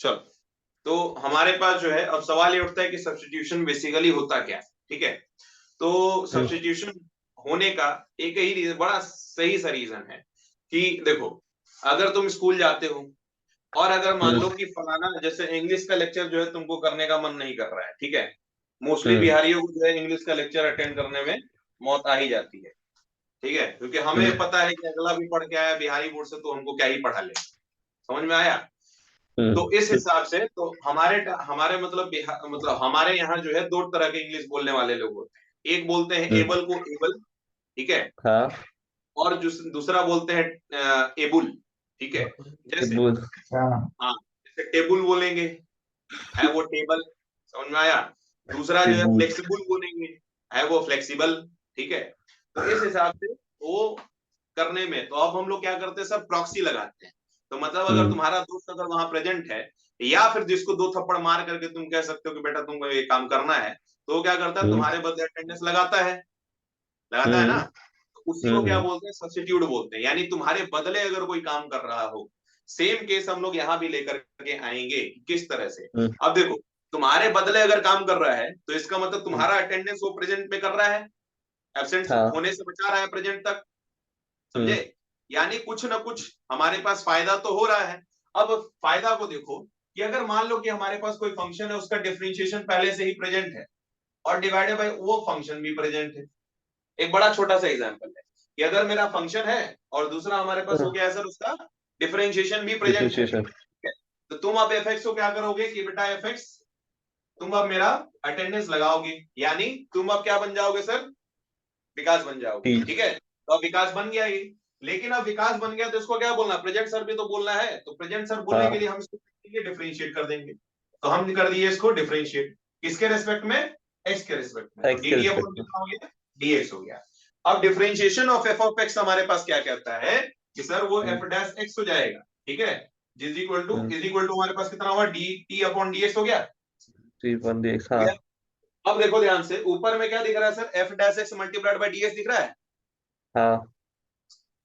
चलो, तो हमारे पास जो है अब सवाल ये उठता है कि सब्स्टिट्यूशन बेसिकली होता क्या है। ठीक है, तो सब्स्टिट्यूशन होने का एक ही रीजन, बड़ा सही सा रीजन है कि देखो, अगर तुम स्कूल जाते हो और अगर मान लो कि फलाना, जैसे इंग्लिश का लेक्चर जो है तुमको करने का मन नहीं कर रहा है, ठीक है, मोस्टली बिहारियों को जो है इंग्लिश का लेक्चर अटेंड करने में मौत आ ही जाती है। ठीक है, क्योंकि हमें पता है कि अगला भी पढ़ के आया बिहारी बोर्ड से, तो हमको क्या ही पढ़ा ले। समझ में आया? तो इस हिसाब से तो हमारे हमारे मतलब मतलब हमारे यहाँ जो है दो तरह के इंग्लिश बोलने वाले लोग होते हैं। एक बोलते हैं एबल को एबल, ठीक है, हाँ और दूसरा बोलते हैं एबुल। ठीक है, जैसे हाँ, जैसे टेबुल बोलेंगे, है वो टेबल। समझ में आया? दूसरा जो है फ्लेक्सिबल बोलेंगे, है वो फ्लेक्सिबल। ठीक है, तो इस हिसाब से वो करने में तो अब हम लोग क्या करते हैं, सब प्रॉक्सी लगाते हैं। तो मतलब अगर तुम्हारा दोस्त अगर वहां प्रेजेंट है, या फिर जिसको दो थप्पड़ मार करके तुम कह सकते हो कि बेटा तुमको ये काम करना है, तो वो क्या करता है, तुम्हारे बदले अटेंडेंस लगाता है ना। तो उसी को क्या बोलते हैं, सब्स्टिट्यूट बोलते हैं। यानी तुम्हारे बदले अगर कोई काम कर रहा हो, सेम केस हम लोग यहाँ भी लेकर के आएंगे। किस तरह से? अब देखो, तुम्हारे बदले अगर काम कर रहा है तो इसका मतलब तुम्हारा अटेंडेंस वो प्रेजेंट में कर रहा है, एब्सेंट होने से बचा रहा है प्रेजेंट तक। समझे? यानी कुछ ना कुछ हमारे पास फायदा तो हो रहा है। अब फायदा को देखो कि अगर मान लो कि हमारे पास कोई फंक्शन है, उसका डिफरेंशिएशन पहले से ही प्रेजेंट है और डिवाइडेड बाय वो फंक्शन भी प्रेजेंट है। एक बड़ा छोटा सा एग्जांपल है कि अगर मेरा फंक्शन है और दूसरा हमारे पास हो गया है सर उसका डिफरेंशिएशन भी प्रेजेंट है, डिफरेंशिएशन। तो तुम अब एफ एक्स को क्या करोगे कि बेटा एफ एक्स, तुम अब मेरा अटेंडेंस लगाओगे, यानी तुम अब क्या बन जाओगे सर, विकास बन जाओगे। ठीक है, तो अब विकास बन गया ये। लेकिन अब विकास बन गया तो इसको क्या बोलना, प्रेजेंट सर भी तो बोलना है। तो प्रेजेंट सर बोलने के लिए हम इसको डिफरेंशिएट कर देंगे। तो हम कर दिए इसको डिफरेंशिएट, किसके रेस्पेक्ट में, एक्स के रेस्पेक्ट में। तो एक्स के डी डी अपॉन रिस्पेक्ट में। कितना हो गया, डीएक्स हो गया। अब differentiation of F of x हमारे पास क्या कहता है कि सर वो एफ डैश एक्स हो जाएगा। ठीक है, इज इक्वल टू हमारे पास कितना हुआ, डी टी अपॉन डीएक्स हो गया। 3 हो हाँ। गया। अब देखो ध्यान से, ऊपर में क्या दिख रहा है sir, f dash x multiplied by dx दिख रहा है। हाँ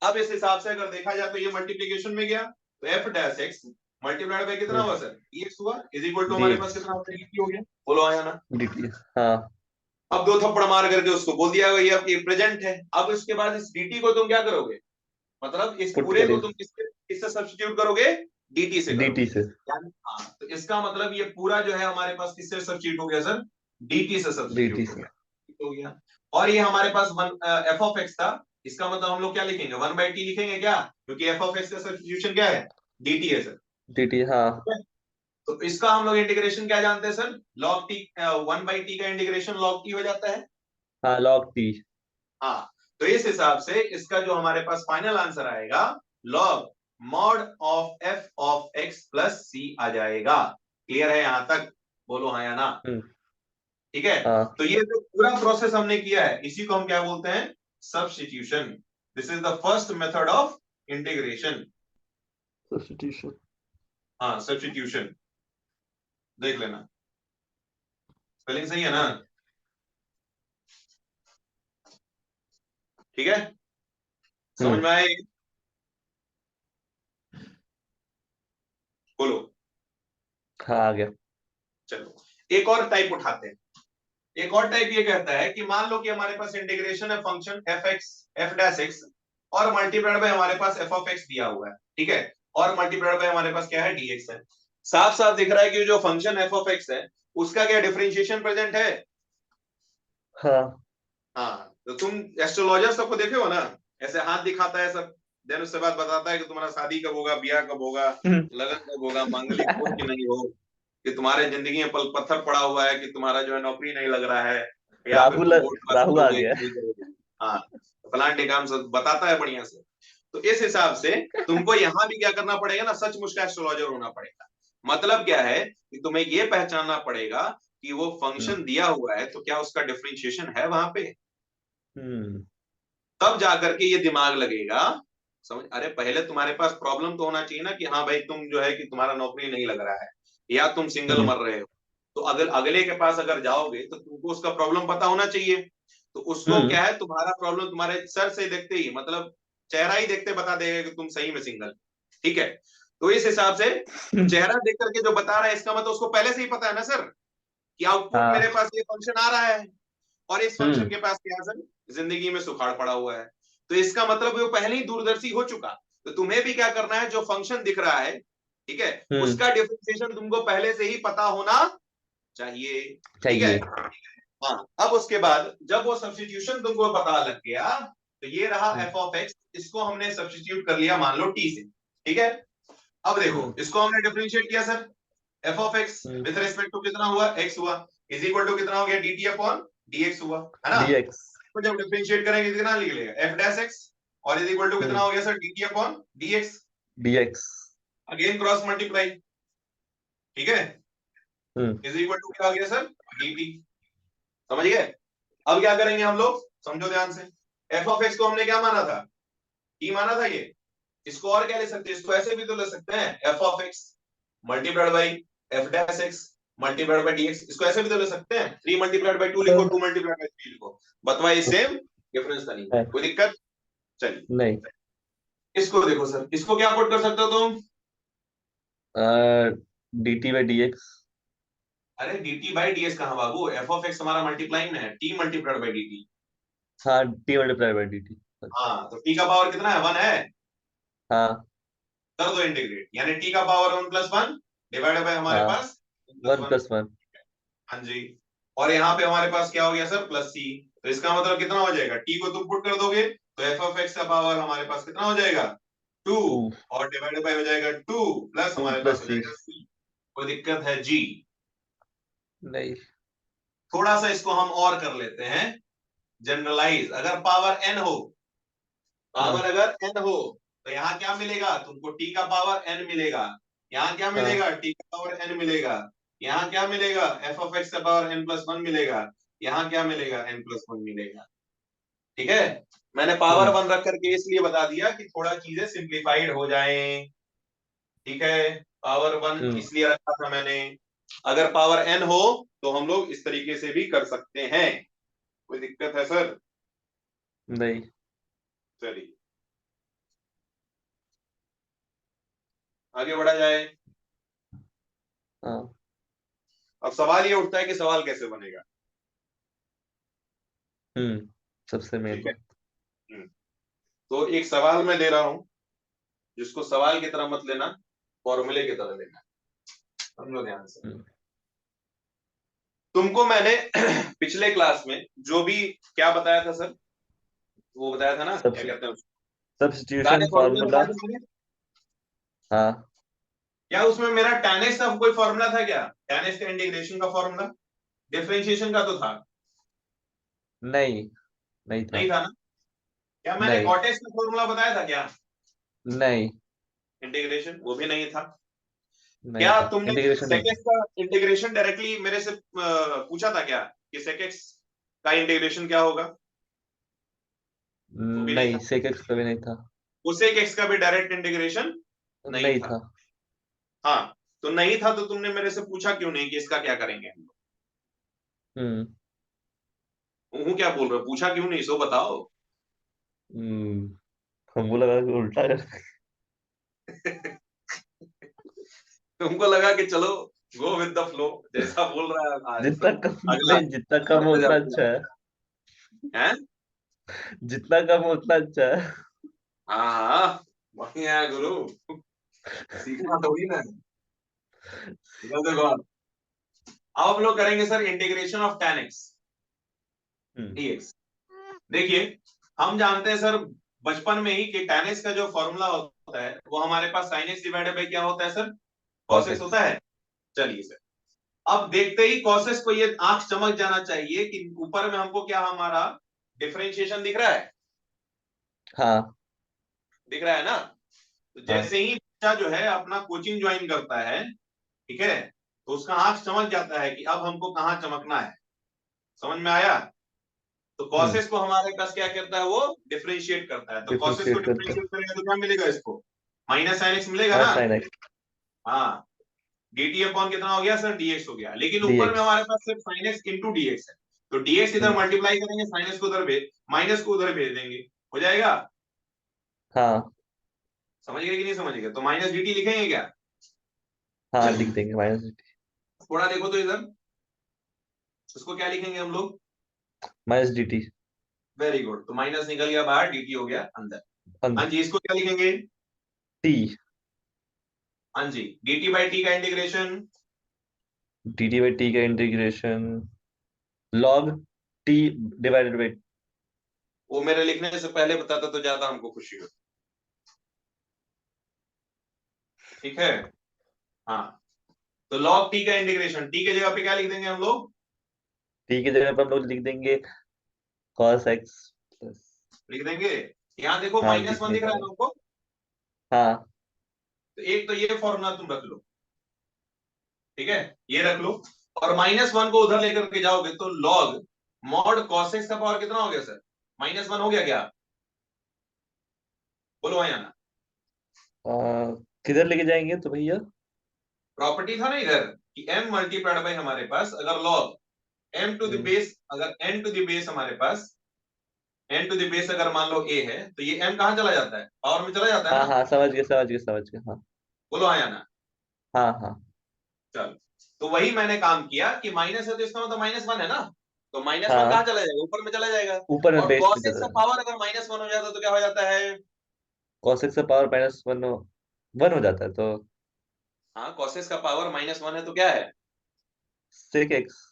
अब इस हिसाब से अगर देखा जाए तो ये मल्टीप्लीकेशन में गया, तो F dash x multiplied by कितना हुआ सर, डीएक्स हुआ, इज इक्वल टू हमारे पास डीएक्स कितना हो गया, dt हो गया। बोलो आया ना? dt। हाँ अब दो थप्पड़ मार करके उसको बोल दिया ये अब ये प्रेजेंट है। अब इसके बाद इस dt को तुम क्या करोगे, मतलब इस पुट पूरे को करिए तुम किससे सब्स्टिट्यूट करोगे, dt से dt करोगे। से। यानी हाँ, तो इसका मतलब ये पूरा जो है हमारे पास किससे सब्स्टिट्यूट हो गया सर, dt से dt सब्स्टिट्यूट हो से। गया। हो गया। और ये हमारे पास एफ ऑफ एक्स था, इसका मतलब हम लोग क्या लिखेंगे, वन बाई टी लिखेंगे क्या, क्योंकि एफ ऑफ एक्स का सब्स्टिट्यूशन क्या है, dt है सर। dt हाँ। तो इसका हम लोग इंटीग्रेशन क्या जानते हैं sir, log T, one by T का इंटीग्रेशन लॉग टी हो जाता है। हाँ log t। हाँ, तो इस हिसाब से इसका जो हमारे पास फाइनल आंसर आएगा, log mod of F of X plus C आ जाएगा। क्लियर है यहां तक? बोलो हाँ या ना। ठीक है, हाँ तो ये जो पूरा प्रोसेस हमने किया है इसी को हम क्या बोलते हैं, substitution. This is the first method of integration. Substitution. हाँ, सब्स्टिट्यूशन, देख लेना, स्पेलिंग सही है ना? ठीक है, समझ में आए? बोलो। हाँ आ गया। चलो, एक और टाइप उठाते हैं। एक और टाइप ये कहता है कि मान लो कि हमारे पास इंटीग्रेशन है function F x, F dash x, और मल्टीप्लाइड बाय हमारे पास एफ ऑफ एक्स दिया हुआ है। ठीक है, और मल्टीप्लाइड बाय हमारे पास क्या है, डीएक्स है। साफ साफ दिख रहा है कि जो फंक्शन एफ ऑफ एक्स है उसका क्या डिफरेंशिएशन प्रेजेंट है। हाँ हाँ, तो तुम एस्ट्रोलॉजर सबको देखे हो ना, ऐसे हाथ दिखाता है सब, देन उसके बाद बताता है कि तुम्हारा शादी कब होगा, ब्याह कब होगा, लगन कब होगा, मांगलिक हो कि नहीं हो, कि तुम्हारे जिंदगी में पल पत्थर पड़ा हुआ है, कि तुम्हारा जो है नौकरी नहीं लग रहा है, या फिर राहुल। तुम वोट पास राहु आ करोगे गया कि नहीं करोगे। हाँ, तो फलान काम सब बताता है बढ़िया से। तो इस हिसाब से तुमको यहाँ भी क्या करना पड़ेगा ना, सचमुच का एस्ट्रोलॉजर होना पड़ेगा। मतलब क्या है कि तुम्हें ये पहचानना पड़ेगा कि वो फंक्शन दिया हुआ है तो क्या उसका डिफरेंशिएशन है वहां पे, हम्म तब जाकर के ये दिमाग लगेगा। समझ? अरे पहले तुम्हारे पास प्रॉब्लम तो होना चाहिए ना कि हाँ भाई तुम जो है कि तुम्हारा नौकरी नहीं लग रहा है, या तुम सिंगल हम्म मर रहे हो। तो अगर अगले के पास अगर जाओगे तो तुमको उसका प्रॉब्लम पता होना चाहिए। तो उसको हम्म क्या है, तुम्हारा प्रॉब्लम तुम्हारे सर से देखते ही, मतलब चेहरा ही देखते बता देगा कि तुम सही में सिंगल। ठीक है, तो इस हिसाब से चेहरा देख करके जो बता रहा है इसका मतलब उसको पहले से ही पता है ना सर कि आउटपुट हाँ। मेरे पास ये फंक्शन आ रहा है और इस फंक्शन हम्म। के पास क्या सर जिंदगी में सुखाड़ पड़ा हुआ है। तो इसका मतलब वो पहले ही दूरदर्शी हो चुका। तो तुम्हें भी क्या करना है, जो फंक्शन दिख रहा है ठीक है हम्म। उसका डिफरेंशिएशन तुमको पहले से ही पता होना चाहिए। ठीक है। चाहिए। हाँ, अब उसके बाद जब वो सब्स्टिट्यूशन तुमको पता लग गया तो ये रहा हम्म। एफ ऑफ एक्स, इसको हमने सब्स्टिट्यूट कर लिया मान लो टी से। ठीक है। अब देखो हम्म। इसको हमने डिफरेंशिएट किया sir, f of x hmm. With respect to कितना हुआ एक्स हुआ इज इक्वल टू कितना हो गया D T upon D x हुआ है ना। dx। तो जब डिफरेंशिएट करेंगे कितना निकलेगा एफ डैश एक्स और इज इक्वल टू कितना हम्म। हो गया sir D T upon D x. dx। Again cross multiply. ठीक है। हम्म। इज इक्वल टू क्या हो गया सर डी टी। समझ गए। अब क्या करेंगे हम लोग, समझो ध्यान से। एफ ऑफ एक्स को हमने क्या माना था, टी माना था ये। इसको और क्या ले सकते हैं, इसको ऐसे भी तो ले सकते हैं f of x multiplied by f dash x multiplied by dx. इसको ऐसे भी तो ले सकते हैं 3 मल्टीप्लाइड बाई 2 लिखो 2 मल्टीप्लाइड बाई 3 लिखो, बतवाई सेम डिफरेंस था नहीं, कोई दिक्कत। चलिए नहीं। इसको देखो सर, इसको क्या पुट कर सकते हो तुम, dt बाई dx। अरे dt बाई ds कहां बाबू, एफ ऑफ एक्स हमारा मल्टीप्लाई में है टी मल्टीप्लाइड बाई dt। हाँ, t मल्टीप्लाई बाई dt। हाँ तो टी का पावर कितना है 1 है, हाँ। कर दो इंटीग्रेट, यानी टी का पावर 1 प्लस 1 डिवाइडेड बाई हमारे हाँ, पास 1 1। प्लस 1। हाँ जी। और यहाँ पे हमारे पास क्या हो गया सर प्लस सी। तो इसका मतलब कितना हो जाएगा, टी को तुम पुट कर दोगे तो एफ ऑफ एक्स का पावर हमारे पास कितना हो जाएगा 2 2। और डिवाइडेड बाय हो जाएगा 2 प्लस 2 हमारे पास प्लस हो c। जाएगा सी। कोई दिक्कत है जी। नहीं। थोड़ा सा इसको हम और कर लेते हैं जनरलाइज। अगर पावर एन हो, हाँ। पावर अगर एन हो तो यहाँ क्या मिलेगा तुमको, टी का पावर एन मिलेगा। यहाँ क्या हाँ। मिलेगा टी का पावर एन मिलेगा। यहाँ क्या मिलेगा एफ ऑफ एक्स का पावर एन प्लस वन मिलेगा। यहाँ क्या मिलेगा एन प्लस वन मिलेगा। ठीक है। मैंने पावर हम्म। वन रख करके इसलिए बता दिया कि थोड़ा चीजें सिंप्लीफाइड हो जाएं। ठीक है। पावर वन हम्म। इसलिए रखा था मैंने। अगर पावर एन हो तो हम लोग इस तरीके से भी कर सकते हैं, कोई दिक्कत है सर। नहीं। चलिए आगे बढ़ा जाए। हाँ। अब सवाल ये उठता है कि सवाल कैसे बनेगा। सबसे मेन ठीक है। बात। तो एक सवाल मैं दे रहा हूं जिसको सवाल की तरह मत लेना, फॉर्मूले की तरह लेना। समझो ध्यान से। हम्म। तुमको मैंने पिछले क्लास में जो भी क्या बताया था सर, वो बताया था ना क्या कहते हैं उसको, सारे सब्स्टिट्यूशन फॉर्मूले फार्मूला। बताए थे मैंने। हाँ। क्या उसमें मेरा tan x का कोई फॉर्मूला था क्या, tan x का इंटीग्रेशन का फॉर्मूला, डिफरेंशिएशन का तो था। नहीं, नहीं था। नहीं था ना। क्या मैंने नहीं। cot x का फॉर्मूला बताया था क्या, नहीं। इंटीग्रेशन, वो भी नहीं था। नहीं क्या था, तुमने इंटीग्रेशन नहीं sec था। x का इंटीग्रेशन डायरेक्टली मेरे से पूछा था क्या कि sec x का इंटीग्रेशन क्या होगा, वो भी नहीं नहीं, था। सेक एक्स कभी नहीं था। cosec x का भी डायरेक्ट इंटीग्रेशन नहीं नहीं था। था। हाँ, तो नहीं था तो तुमने मेरे से पूछा क्यों नहीं कि इसका क्या करेंगे हम हम्म। लोग। हूँ क्या बोल रहे हो, पूछा क्यों नहीं सो बताओ। हमको लगा कि उल्टा कर। तुमको लगा कि चलो गो विद द फ्लो, जैसा बोल रहा है जितना कम, अगला नहीं, जितना कम हो बढ़ते उतना जाते अच्छा है। हैं। जितना कम हो उतना अच्छा है। हाँ हाँ बढ़िया है गुरु, सीखना थोड़ी ना है। देखो अब हम लोग करेंगे sir integration of tan x hmm. dx। देखिए हम जानते हैं सर बचपन में ही कि tan x का जो फॉर्मूला होता है वो हमारे पास sin x डिवाइडेड बाय क्या होता है sir, cos cos x x. होता है। चलिए सर, अब देखते ही cos x को ये आंख चमक जाना चाहिए कि ऊपर में हमको क्या हमारा डिफरेंशिएशन दिख रहा है, हाँ। दिख रहा है ना। तो हाँ। जैसे ही बच्चा जो है अपना कोचिंग ज्वाइन करता है ठीक है, तो उसका आंख चमक जाता है कि अब हमको कहाँ चमकना है। समझ में आया। तो कॉसेस को हमारे पास क्या करता है, वो डिफरेंशिएट करता है। तो कॉसेस को डिफरेंशिएट करता है। डिफरेंशिएट करेगा तो क्या मिलेगा इसको, माइनस साइन एक्स मिलेगा हाँ, ना। Sine x. हाँ, dt अपॉन कितना हो गया सर dx हो गया, लेकिन डी ऊपर में एक्स। हमारे पास सिर्फ sin x इंटू dx है। तो dx इधर मल्टीप्लाई करेंगे, sin x को उधर भेज, माइनस को उधर भेज देंगे, हो जाएगा। हाँ। समझ गए कि नहीं समझ गए? तो माइनस dt लिखेंगे क्या? हाँ लिख देंगे माइनस थोड़ा देखो तो इधर, इसको क्या लिखेंगे हम लोग? dt। वेरी गुड, तो माइनस निकल गया बाहर, dt हो गया अंदर। हाँ अंदर जी, इसको क्या लिखेंगे? t। हाँ जी, dt बाई टी का इंटीग्रेशन। dt बाई t का integration log t divided by. वो मेरे लिखने से पहले बताता तो ज्यादा हमको खुशी होती। ठीक है, हाँ। तो log t का इंटीग्रेशन, t की जगह पे क्या लिख देंगे हम लोग? t की जगह पर हम लोग लिख देंगे cos x प्लस। लिख देंगे। यहाँ देखो हाँ माइनस वन लिखने दिख का रहा है है। ना हमको? हाँ। तो एक तो ये फॉर्मूला तुम रख लो, ठीक है, ये रख लो। और माइनस वन को उधर लेकर के जाओगे तो लॉग मॉड कॉस एक्स का पावर कितना हो गया सर? माइनस वन हो गया क्या? बोलो हाँ या ना? आ, किधर लेके जाएंगे तो भैया? प्रॉपर्टी था ना इधर कि m मल्टीप्लाइड बाई हमारे पास अगर log m to the hmm. Base, अगर n टू द बेस हमारे पास n टू द बेस अगर मान लो a है, तो ये m कहां चला जाता है? पावर में चला जाता है हाँ ना? हाँ समझ गए समझ गए समझ गए हाँ। बोलो हाँ या ना? हाँ हाँ। चल, तो वही मैंने काम किया कि माइनस है तो इसका मतलब माइनस वन है ना, तो माइनस वन हाँ कहां चला जाएगा? ऊपर में चला जाएगा। ऊपर में और बेस में cos चला x का जाएगा। पावर अगर माइनस वन हो जाता है तो क्या हो जाता है? cos x का पावर माइनस वन वन हो जाता है तो हाँ, cos x का पावर माइनस वन है तो क्या है? sec x।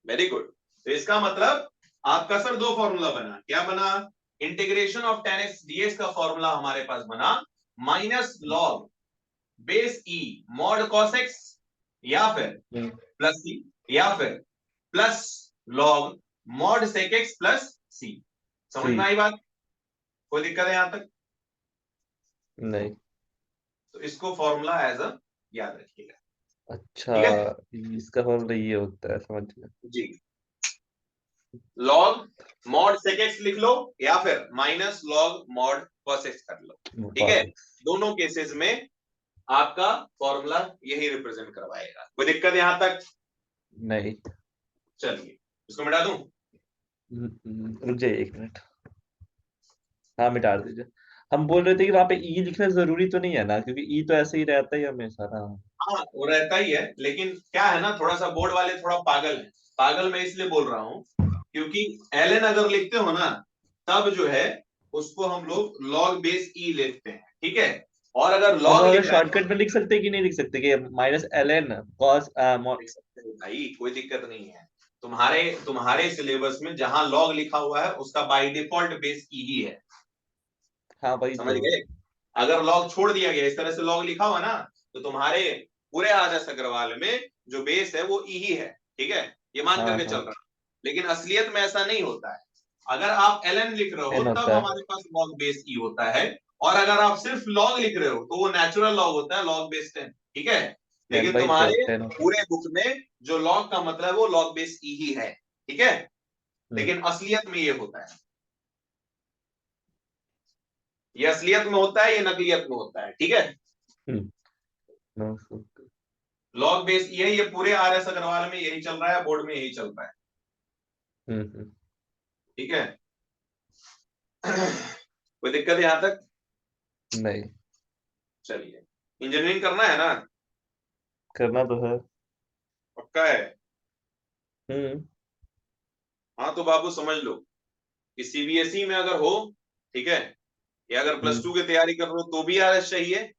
Very good. तो इसका मतलब आपका सर दो फॉर्मूला बना, क्या बना? Integration of tan X DX का फॉर्मूला हमारे पास बना माइनस लॉग बेस ई मॉड कॉस एक्स, या फिर हम्म, प्लस सी, या फिर plus log mod sec X plus C. समझ में सी। आई बात? कोई दिक्कत है यहां तक? नहीं। तो इसको फॉर्मूला एज अ याद रखिएगा। अच्छा। ठीक है इसका फॉर्मूला ये होता है समझ गया। जी। लॉग मॉड सेक एक्स लिख लो, या फिर minus log mod cos x कर लो। ठीक cos है, x। दोनों केसेस में आपका फॉर्मूला यही रिप्रेजेंट करवाएगा। कोई दिक्कत यहां तक? नहीं। चलिए, इसको मिटा दूं? रुक जाइए एक मिनट। हाँ मिटा दीजिए। हम बोल रहे थे कि वहां पे ई लिखना जरूरी तो नहीं है ना, क्योंकि ई तो ऐसे ही रहता ही हमेशा ना। हाँ, वो रहता ही है, लेकिन क्या है ना, थोड़ा सा बोर्ड वाले थोड़ा पागल है। पागल मैं इसलिए बोल रहा हूं क्योंकि एल एन अगर लिखते हो ना, तब जो है उसको हम लोग लॉग बेस ई लिखते हैं, ठीक है। और अगर हम लॉग अगर लिख रहा है शॉर्टकट में लिख सकते हैं कि नहीं लिख सकते कि माइनस एल एन कॉस। लिख सकते हो भाई, कोई दिक्कत नहीं है। तुम्हारे तुम्हारे सिलेबस में जहां लॉग लिखा हुआ है उसका बाय डिफॉल्ट बेस ई ही है। हाँ वही समझ तो। गए? अगर लॉग छोड़ दिया गया, इस तरह से लॉग लिखा हुआ ना, तो तुम्हारे पूरे आदर्श अग्रवाल में जो बेस है वो ई ही है, ठीक है, ये मान हाँ करके चल हाँ। रहा है। लेकिन असलियत में ऐसा नहीं होता है। अगर आप एल एन लिख रहे हो एन तब होता है। हमारे पास लॉग बेस ई होता है, और अगर आप सिर्फ लॉग लिख रहे हो तो वो नेचुरल लॉग होता है, लॉग बेस टेन, ठीक है। टेन लेकिन वही तो तुम्हारे 10 होता है। पूरे बुक में जो लॉग का मतलब है वो लॉग बेस ई ही है, ठीक है। हम्म। लेकिन असलियत में ये होता है, ये असलियत में होता है, ये नकलियत में होता है, ठीक है। हम्म। no, लॉग बेस ये है, ये पूरे आर एस अग्रवाल में यही चल रहा है, बोर्ड में यही चल रहा है, हम्म। ठीक है। कोई दिक्कत है यहां तक? नहीं। चलिए, इंजीनियरिंग करना है ना? करना तो है। पक्का है? हम्म। हाँ तो बाबू समझ लो कि सीबीएसई में अगर हो, ठीक है, या अगर प्लस हम्म। टू की तैयारी कर रहे हो तो भी आर एस चाहिए,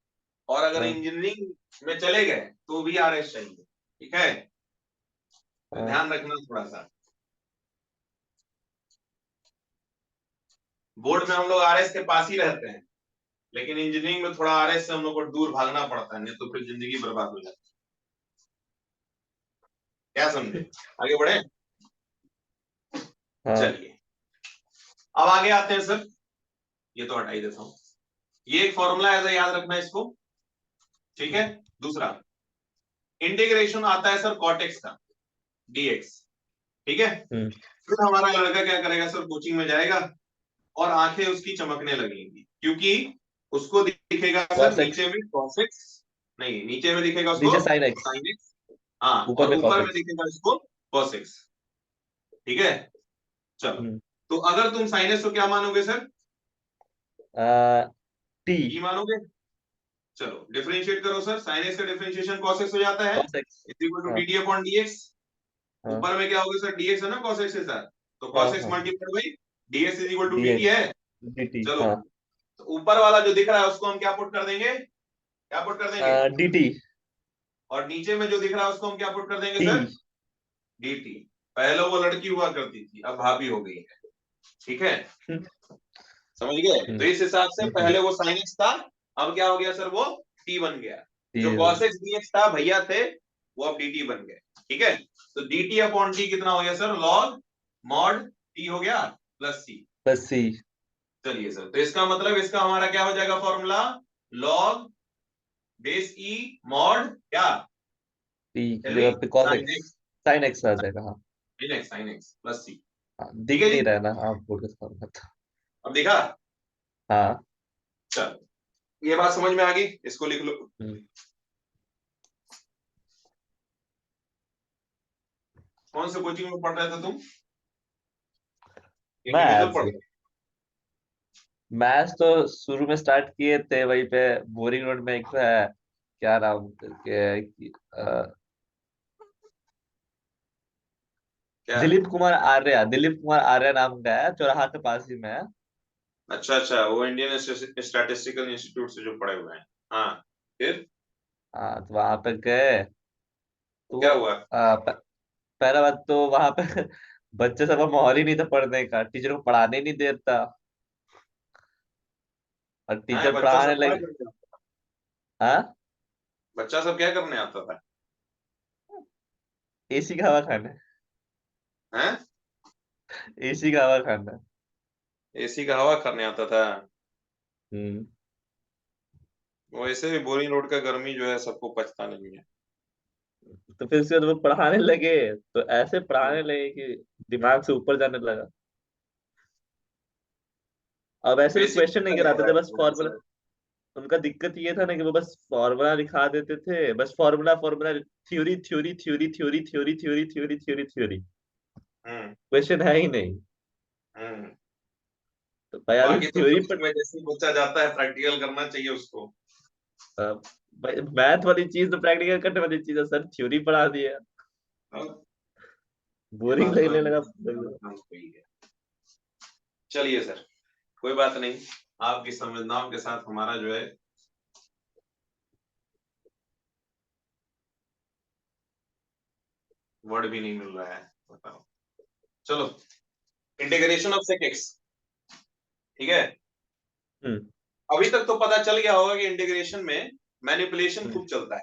और अगर हाँ इंजीनियरिंग में चले गए तो भी आर एस चाहिए, ठीक है। तो हाँ। ध्यान रखना थोड़ा सा। बोर्ड में हम लोग आर एस के पास ही रहते हैं, लेकिन इंजीनियरिंग में थोड़ा आर एस से हम लोग को दूर भागना पड़ता है, नहीं तो फिर जिंदगी बर्बाद हो जाती है। क्या समझे? आगे बढ़े? हाँ। चलिए, अब आगे आते हैं सर। ये तो हटा ही देता हूं। ये एक फॉर्मूला ऐसा याद रखना है इसको, ठीक है। दूसरा इंटीग्रेशन आता है सर कॉटेक्स का डीएक्स, ठीक है। हम्म। फिर हमारा लड़का क्या करेगा सर, कोचिंग में जाएगा और आंखें उसकी चमकने लगेंगी, क्योंकि उसको दिखेगा सर cos x। नीचे में cos x, नहीं नीचे में दिखेगा उसको नीचे sin x। sin x, हाँ, ऊपर और में cos ऊपर में x। दिखेगा इसको cos x, ठीक है। चलो, हम्म। तो अगर तुम sin x को क्या मानोगे सर? आ, t। ई मानोगे? चलो डिफरेंशिएट करो सर, साइन एक्स का डिफरेंशिएशन cos x हो जाता है cos x। Is equal to हाँ dt अपॉन dx। हाँ ऊपर में क्या होगा सर, dx है ना cos x के साथ, तो हाँ cos x हाँ multiplied by dx is equal to dt dx है। dt। चलो, हाँ तो ऊपर वाला जो दिख रहा है उसको हम क्या पुट कर देंगे, क्या पुट कर देंगे, dt और नीचे में जो दिख रहा है उसको हम क्या पुट कर देंगे सर, t। dt। पहले वो लड़की हुआ करती थी, अब भाभी हो गई है, ठीक है, समझ गए। तो इस हिसाब से पहले वो sin x था, अब क्या हो गया सर, वो t बन गया। जो cos x dx था भैया थे, वो अब dt बन गए, ठीक है। तो dt अपॉन t कितना हो गया सर, log mod t हो गया प्लस c। Plus c। चलिए सर, तो इसका मतलब इसका हमारा क्या हो जाएगा formula, log base e mod क्या, t की हेनरी जगह पे cos sin x x, sin x आ जाएगा। हाँ sin x प्लस c। हाँ ठीक दिख है नहीं जी, रहा है ना, आप बोल के फॉर्मूला था। अब देखा, हाँ चलो ये बात समझ में आ गई, इसको लिख लो। हम्म। कौन से कोचिंग में पढ़ रहे थे तुम, इंडिविजुअल मैथ्स। पढ़ रहे मैथ्स तो शुरू में स्टार्ट किए थे वहीं पे, बोरिंग रोड में एक है, क्या नाम करके क्या, दिलीप कुमार आर्य नाम का है, चौराहा के पास ही में है। अच्छा अच्छा, वो इंडियन स्टैटिस्टिकल इंस्टीट्यूट से जो पढ़े हुए हैं, हाँ, फिर हाँ तो वहां पे गए तो क्या तो हुआ, पहला बात तो वहां पे बच्चे सब का माहौल ही नहीं था पढ़ने का, टीचर को पढ़ाने ही नहीं देता, और हाँ टीचर बच्चा पढ़ाने सब क्या लगे। करने, हाँ बच्चा सब क्या करने आता था, एसी का हवा खाना हैं, है, एसी का हवा खाना है। एसी का हवा करने आता था। हम्म। वैसे भी बोरिंग रोड का गर्मी जो है सबको पचता नहीं है। तो फिर उसके बाद वो पढ़ाने लगे, तो ऐसे पढ़ाने लगे कि दिमाग से ऊपर जाने लगा। अब ऐसे भी बेसिक क्वेश्चन नहीं कराते थे, बस थोड़ा फॉर्मूला। सा। उनका दिक्कत ये था ना कि वो बस फॉर्मूला दिखा देते थे, बस formula formula, theory theory theory theory theory theory theory theory theory, हम्म क्वेश्चन है ही नहीं। हम्म। तो भाई अभी बाकी तो थ्योरी फर्स्ट पर में जैसे ही बच्चा जाता है प्रैक्टिकल करना चाहिए उसको। भाई मैथ वाली चीज तो प्रैक्टिकल करने वाली चीज है सर, थ्योरी पढ़ा दिया, हाँ, ये बोरिंग बात तो लगने लगा। एकदम सही है। चलिए सर, कोई बात नहीं, आपकी संवेदनाओं के साथ हमारा जो है, वर्ड भी नहीं मिल रहा है, बताओ। चलो, इंटीग्रेशन ऑफ सेक एक्स, ठीक है। हम्म अभी तक तो पता चल गया होगा कि इंटीग्रेशन में मैनिपुलेशन हम्म, खूब चलता है,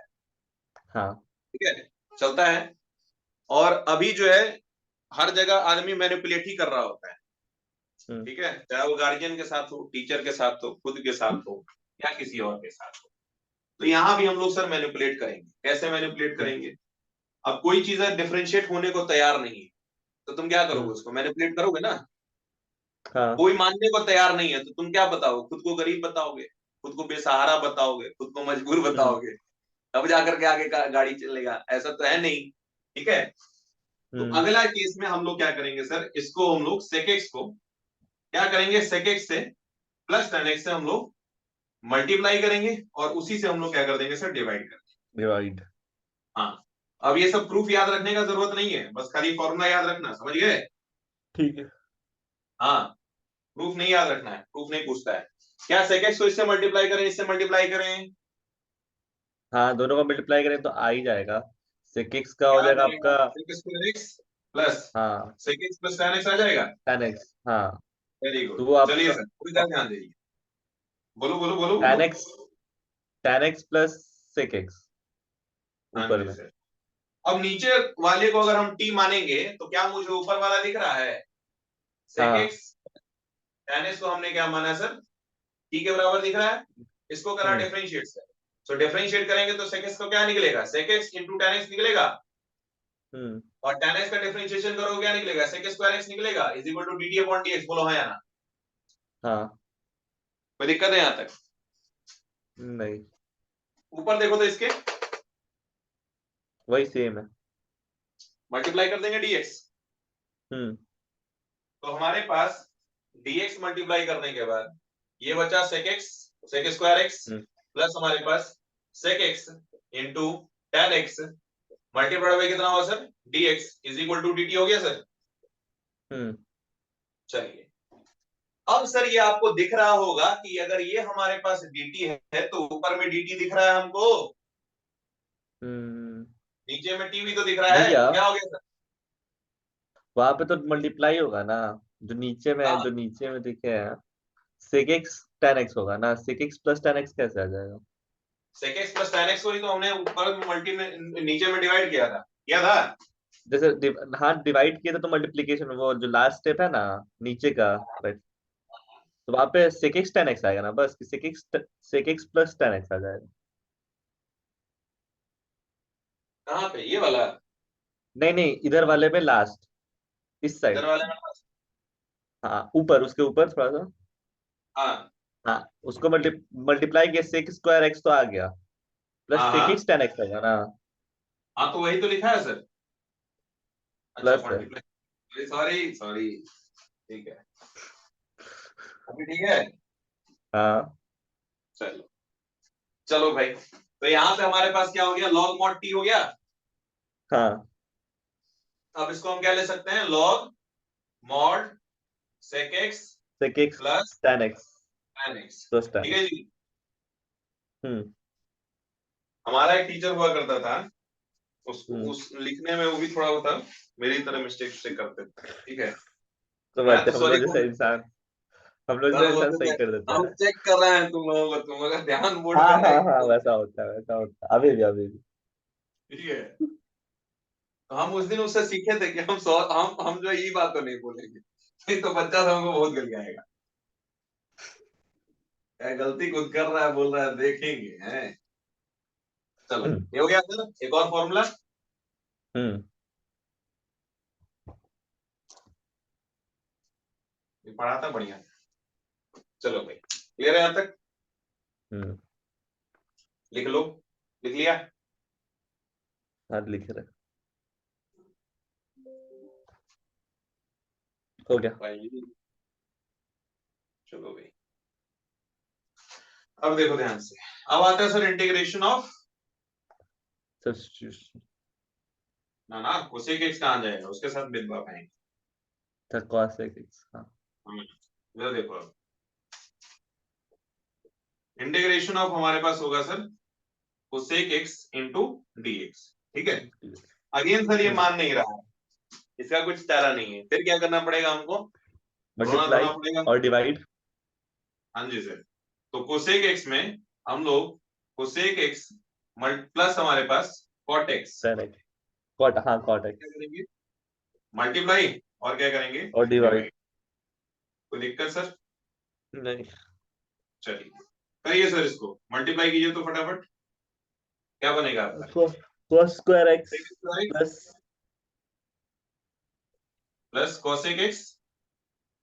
हाँ ठीक है, चलता है। और अभी जो है हर जगह आदमी मैनिपुलेट ही कर रहा होता है, हम्म ठीक है, चाहे वो गार्जियन के साथ हो, टीचर के साथ हो, खुद के साथ हो, या किसी और के साथ हो। तो यहाँ भी हम लोग सर मैनिपुलेट करेंगे, कैसे मैनिपुलेट हम्म करेंगे। अब कोई चीज डिफरेंशिएट होने को तैयार नहीं है, तो तुम क्या करोगे, हम्म, उसको मैनिपुलेट करोगे ना। हाँ कोई मानने को तैयार नहीं है तो तुम क्या बताओगे, खुद को गरीब बताओगे, खुद को बेसहारा बताओगे, खुद को मजबूर हम्म बताओगे, तब जाकर के आगे का गाड़ी चलेगा, ऐसा तो है नहीं, ठीक है। तो हम्म अगला केस में हम लोग क्या करेंगे सर, इसको हम लोग sec x को क्या करेंगे, sec x से प्लस tan x से हम लोग मल्टीप्लाई करेंगे, और उसी से हम लोग क्या कर देंगे सर, डिवाइड कर देंगे। डिवाइड। हाँ, अब ये सब प्रूफ याद रखने का जरूरत नहीं है, बस खाली फॉर्मूला याद रखना, समझ गए। ठीक है। हाँ, प्रूफ नहीं याद रखना है, प्रूफ नहीं पूछता है। क्या sec x को इससे मल्टीप्लाई करें, इससे मल्टीप्लाई करें, हाँ दोनों का मल्टीप्लाई करें तो आ ही जाएगा, sec x का हो क्या आ जाएगा जाएगा, आपका। sec स्क्वायर x प्लस हाँ sec x plus tan x आ जाएगा। tan x। हाँ वेरी तो गुड, वो चलिए आपका सर पूरी तरह ध्यान दीजिए, बोलो बोलो बोलो बोलो। tan x, tan x plus sec x हाँ ऊपर जी में। सर। अब नीचे वाले को अगर हम t मानेंगे तो क्या मुझे ऊपर वाला दिख रहा है, sec हाँ x, tan x को हमने क्या माना सर, t के बराबर दिख रहा है, इसको करा हम्म डिफरेंशिएट सर। सो डिफरेंशिएट करेंगे तो sec x को क्या निकलेगा, sec x into tan x निकलेगा, हम्म और tan x का डिफरेंशिएशन करोगे क्या निकलेगा, sec स्क्वायर x निकलेगा, is equal to dt upon dx, बोलो हाँ या ना, हाँ कोई दिक्कत है यहाँ तक। नहीं, ऊपर देखो तो इसके वही सेम है। मल्टीप्लाई कर देंगे dx, हम्म तो हमारे पास dx मल्टीप्लाई करने के बाद ये बचा sec x, sec square x, hmm plus हमारे पास sec x into tan x multiplied by कितना हुआ sir dx is equal to dt हो गया सर। चलिए अब सर ये आपको दिख रहा होगा कि अगर ये हमारे पास dt है तो ऊपर में dt दिख रहा है हमको, नीचे में t भी तो दिख रहा है, भैया क्या हो गया सर? वहां पे तो मल्टीप्लाई होगा ना, हाँ जो नीचे में दिखे हैं sec x tan x होगा ना, sec x plus tan x कैसे आ जाएगा? sec x plus tan x को ही तो हमने ऊपर मल्टी में नीचे में डिवाइड किया था। जैसे हाँ डिवाइड किया था तो मल्टीप्लीकेशन, वो जो लास्ट स्टेप है ना नीचे का, राइट, तो वहां पे sec x tan x आएगा ना, बस कि sec x plus tan x आ जाएगा। कहाँ पे ये वाला? नहीं नहीं, इधर वाले पे लास्ट, इस इधर साइड। वाले में? हाँ ऊपर, उसके ऊपर थोड़ा सा। हाँ हाँ उसको मल्टीप्लाई किया, sec स्क्वायर x तो आ गया, प्लस हाँ sec हाँ x tan x आएगा ना, हाँ, तो वही तो लिखा है सर। अच्छा प्लस है। मल्टीप्लाई, सॉरी सॉरी, ठीक है, अभी ठीक है। हाँ चलो चलो भाई, तो यहाँ पे हमारे पास क्या हो गया, log mod t हो गया। हाँ, अब इसको हम क्या ले सकते हैं, log mod sec x sec x plus tan x tan x। Plus tan ठीक है x। जी। हम्म हमारा एक टीचर हुआ करता था, उसको हम्म। उस लिखने में वो भी थोड़ा होता मेरी तरह मिस्टेक से करते थे, ठीक है। तो मैं बात है, तो सॉरी हम लोग सर जैसा इंसान बोलते सही थे कर देता हम है। चेक कर रहे हैं तुम लोगों को, तुम अगर ध्यान बोर्ड हाँ पे हाँ रहेगी हाँ, तो। वैसा होता है, वैसा होता है, अभी भी अभी भी। ठीक है, तो हम उस दिन उससे सीखे थे कि हम जो है ये बात तो नहीं बोलेंगे, नहीं तो बच्चा तो हमको बहुत गल जाएगा, क्या गलती खुद कर रहा है बोल रहा है देखेंगे हैं। चलो हम्म ये हो गया सर, एक और फॉर्मूला हम्म पढ़ा था बढ़िया। चलो भाई क्लियर है यहाँ तक, हम्म। लिख लो, लिख लिया? हाँ लिख रहे, हो गया। भाई चलो भाई, अब देखो ध्यान से, अब आता है सर इंटीग्रेशन ऑफ, सब्स्टिट्यूशन, ना ना कोसेक एक्स कहाँ जाएगा, उसके साथ बिंदु आएंगे। था cos x। हाँ इधर देखो, इंटीग्रेशन ऑफ हमारे पास होगा sir cosec x into dx, ठीक है। अगेन सर ये मान नहीं रहा है, इसका कुछ चारा नहीं है, फिर क्या करना पड़ेगा हमको, रोना धोना मल्टीप्लाई पड़ेगा। और डिवाइड। हाँ जी सर, तो कोसेक एक्स में हम लोग कोसेक एक्स प्लस हमारे पास cot x tan x, cot, हाँ cot क्या x करेंगे, मल्टीप्लाई और क्या करेंगे, और डिवाइड। डिवाइड। कोई दिक्कत सर? नहीं, चलिए करिए सर, इसको मल्टीप्लाई कीजिए तो फटाफट, क्या बनेगा आपका, cos square x plus plus, cosec x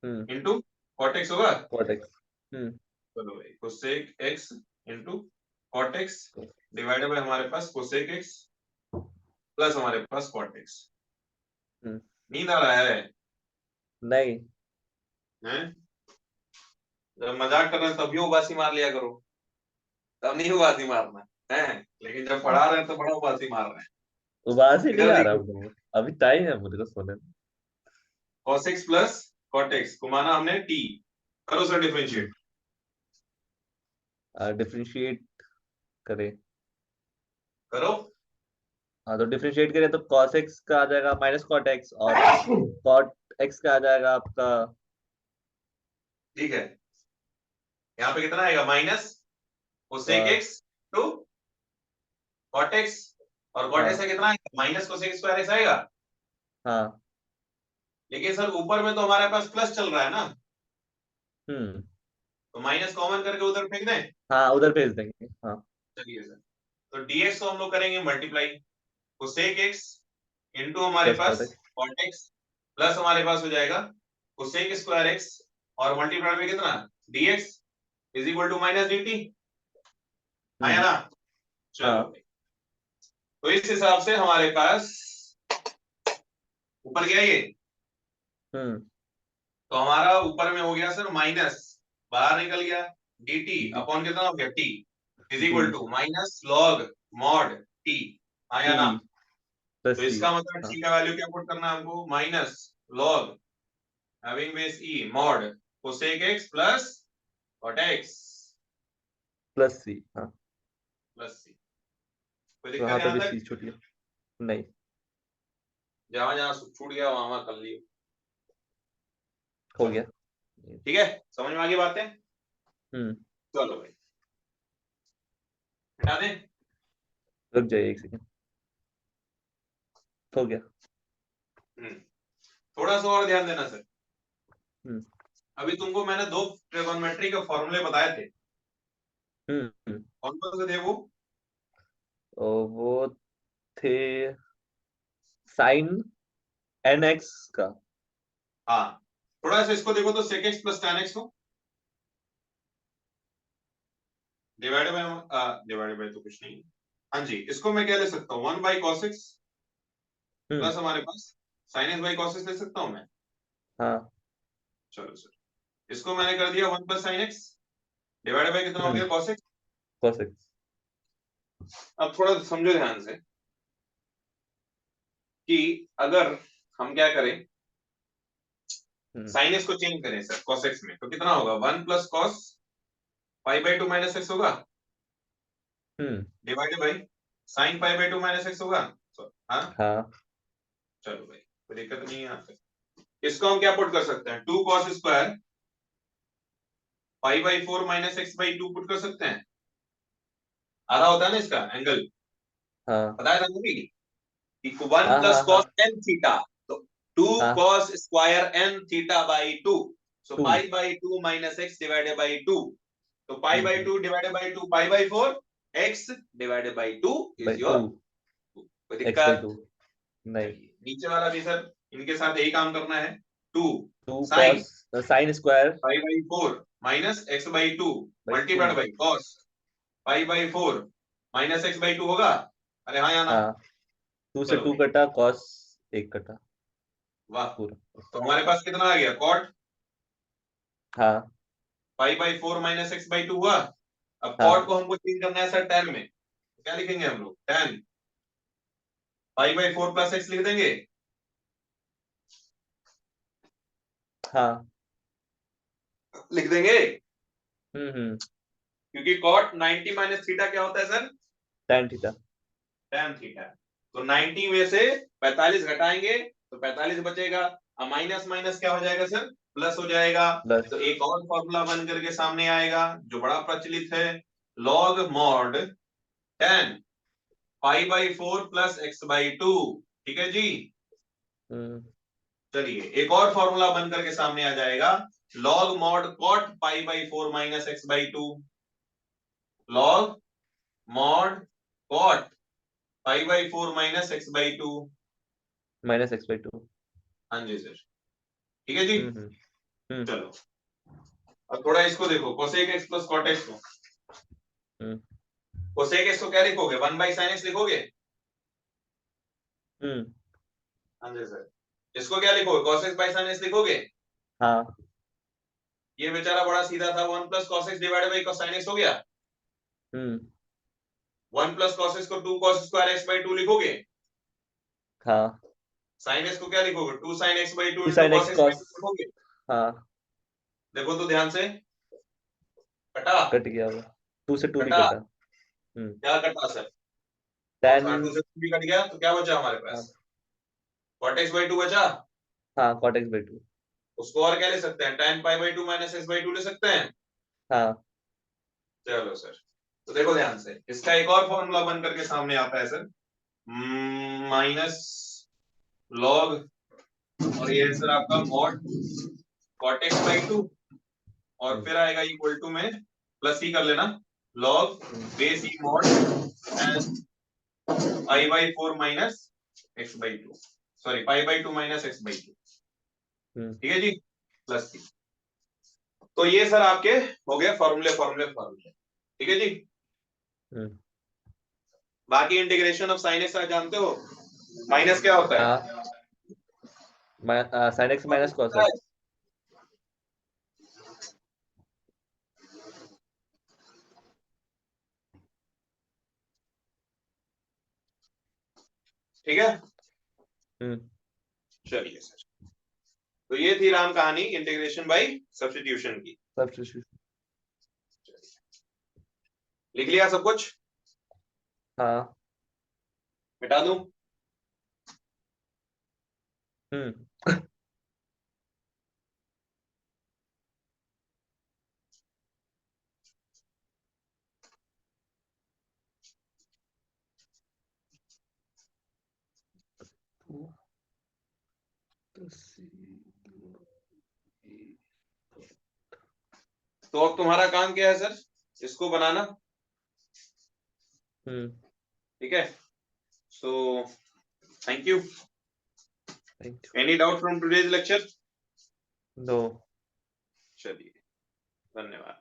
hmm into cot x होगा। cot x। हम्म चलो भाई cosec x into cot x divided by हमारे पास कोसेक एक्स प्लस हमारे पास कॉट एक्स। हम्म। नींद आ रहा है? नहीं, हैं? जब मजाक कर रहे हैं तभी उबासी मार लिया करो, तब नहीं उबासी मारना है, लेकिन जब पढ़ा रहे हैं तो बड़ा उबासी मार रहे हैं। उबास ही नहीं इधर आ रहा देखिए, हमको, अभी टाइम है मुझे को सोने cos x plus cot x को माना हमने t, करो सर डिफरेंशिएट। में। डिफरेंशिएट करें, करो। हाँ तो डिफरेंशिएट करें तो cos x का आ जाएगा माइनस cot x, और cot x का आ जाएगा आपका, ठीक है, यहाँ पे कितना आएगा, minus cosec cos, x to cot x, और कॉट एक्स हाँ का कितना आएगा, माइनस कोसेक स्क्वायर एक्स आएगा। हाँ। लेकिन सर ऊपर में तो हमारे पास प्लस चल रहा है ना, हम्म। तो माइनस कॉमन करके उधर फेंक दें। हाँ उधर भेज देंगे, हाँ। चलिए सर, तो dx को हम लोग करेंगे मल्टीप्लाई कोसेक एक्स इंटू हमारे प्लस cot पास x। कॉट एक्स प्लस हमारे पास हो जाएगा कोसेक स्क्वायर एक्स, और मल्टीप्लाई में कितना, dx is equal to minus dt, आया हम्म। ना। चलो हाँ। भाई, तो इस हिसाब से हमारे पास ऊपर क्या है ये, हम्म। तो हमारा ऊपर में हो गया सर माइनस, बाहर निकल गया dt अपॉन कितना हो गया t, is equal to minus log mod t, आया ना? प्लस तो सी। इसका मतलब टी का वैल्यू क्या पुट करना है हमको, माइनस लॉग हैविंग बेस ई mod cosec x plus cot x plus c. हाँ, प्लस सी। कोई तो दिक्कत यहाँ पे यहाँ भी तक? सी छूट गया। नहीं, जहां जहां छूट गया वहां वहां कर लियो। हो चलो गया। ठीक है, समझ में आ गई बातें? हम्म। चलो भाई हटा दें। रुक जाइए एक सेकंड। हो गया। थोड़ा सा और ध्यान देना सर। हम्म अभी तुमको मैंने दो ट्रिगोनोमेट्री के फॉर्मूले बताए थे, हम्म। कौन कौन से थे वो? और वो थे साइन एन एक्स का। हाँ, थोड़ा सा इसको देखो तो sec x plus tan x को डिवाइड बाय तो कुछ नहीं। हाँ जी, इसको मैं क्या ले सकता हूँ, 1 by cos x hmm. Plus हमारे पास sin x by cos x ले सकता हूँ मैं। हाँ। चलो सर, इसको मैंने कर दिया 1 plus sin x divide by कितना हो गया cos x। cos x। अब थोड़ा समझो ध्यान से कि अगर हम क्या करें, sin x को चेंज करें सर cos x में, तो कितना होगा, 1 plus cos pi by 2 minus x होगा divided by sin pi by 2 minus x होगा। हाँ हाँ। चलो भाई, कोई दिक्कत नहीं है यहाँ पे। इसको हम क्या पुट कर सकते हैं, 2 cos square pi by 4 minus x by 2 put कर सकते हैं। आधा होता है ना इसका एंगल, हाँ। पता है ना कि 1 हाँ। प्लस हाँ। cos हाँ। n थीटा, तो 2 हाँ। cos square n theta by 2, so 2। Pi by 2 minus x divided by 2, तो pi by hmm. 2 divided by 2 pi by 4 x divided by 2 by is 2। Your. कोई एक्स बाई दिक्कत? 2। नहीं। चलिए नीचे वाला भी सर इनके साथ यही काम करना है, 2 2 sine cos sine square pi by 4 minus x by 2 by 2। Multiplied by cos pi by 4 minus x by 2 होगा। अरे हाँ या ना? हाँ, 2 से चलो 2 भाई, कटा, कॉस 1 कटा वाह। पूरा। तो हमारे पास कितना आ गया, cot हाँ। पाई बाई 4 माइनस x बाई 2 हुआ। अब cot हाँ। को हमको चेंज करना है सर tan में, तो क्या लिखेंगे हम लोग, tan pi by 4 plus x लिख देंगे। हाँ। लिख देंगे हम्म। क्योंकि cot 90 माइनस थीटा क्या होता है sir, tan theta. tan theta. तो 90 में से 45 घटाएंगे तो 45 बचेगा, अब माइनस माइनस क्या हो जाएगा सर, प्लस हो जाएगा। प्लस। तो एक और फॉर्मूला बन करके सामने आएगा जो बड़ा प्रचलित है, log mod tan pi by 4 plus x by 2। ठीक है जी। हम्म। चलिए एक और फॉर्मूला बन करके सामने आ जाएगा, log mod cot pi by 4 minus x by 2। Log mod cot pi by 4 minus x by 2। Minus x by 2। हाँ जी सर, ठीक है जी। हम्म। हम्म। चलो अब थोड़ा इसको देखो, cosec x plus cot x को, हम्म। कोसेक एक्स को क्या लिखोगे, 1 बाई साइन एक्स लिखोगे। हम्म। हाँ जी सर, इसको क्या लिखोगे, cos x by sine x लिखोगे। हाँ। ये बेचारा बड़ा सीधा था, 1 plus cos x divided by cos sin x हो गया। हम्म। 1 प्लस cos x को 2 cos स्क्वायर x बाई 2 लिखोगे। हाँ। sin x को क्या लिखोगे, 2 sin x by 2 2 into sin cos x x by cos। 2 लिखोगे। हाँ, देखो तो ध्यान से, कटा कट गया वो। 2 से 2 नहीं कटा, कटा। हम्म। क्या कटा सर, tan। 2 से 2 भी कट गया तो क्या बचा हमारे हाँ। पास, cot x बाई 2 बचा। हाँ, cot x बाई 2। उसको और क्या ले सकते हैं, tan pi by 2 minus x by 2 ले सकते हैं। हाँ। चलो सर, तो देखो ध्यान से, इसका एक और फॉर्मूला बन करके सामने आता है सर, माइनस लॉग, और ये है सर आपका मॉड कॉट एक्स बाई 2, और फिर आएगा इक्वल टू में प्लस ही कर लेना, log base E mod pi by 4 minus x by 2, sorry pi by 2 minus x by 2। ठीक है जी, प्लस सी। तो ये सर आपके हो गए फॉर्मूले फॉर्मूले फॉर्मूले। ठीक है जी। बाकी इंटीग्रेशन ऑफ साइन एक्स जानते हो, माइनस क्या होता है, हाँ, sin x माइनस cos होता है? x। ठीक है, चलिए सर। तो ये थी राम कहानी इंटीग्रेशन बाय सब्स्टिट्यूशन की। लिख लिया सब कुछ? हाँ। मिटा दूं? तो अब तुम्हारा काम क्या है सर? इसको बनाना। ठीक है, so thank you. Any doubt from today's lecture? No. चलिए, धन्यवाद।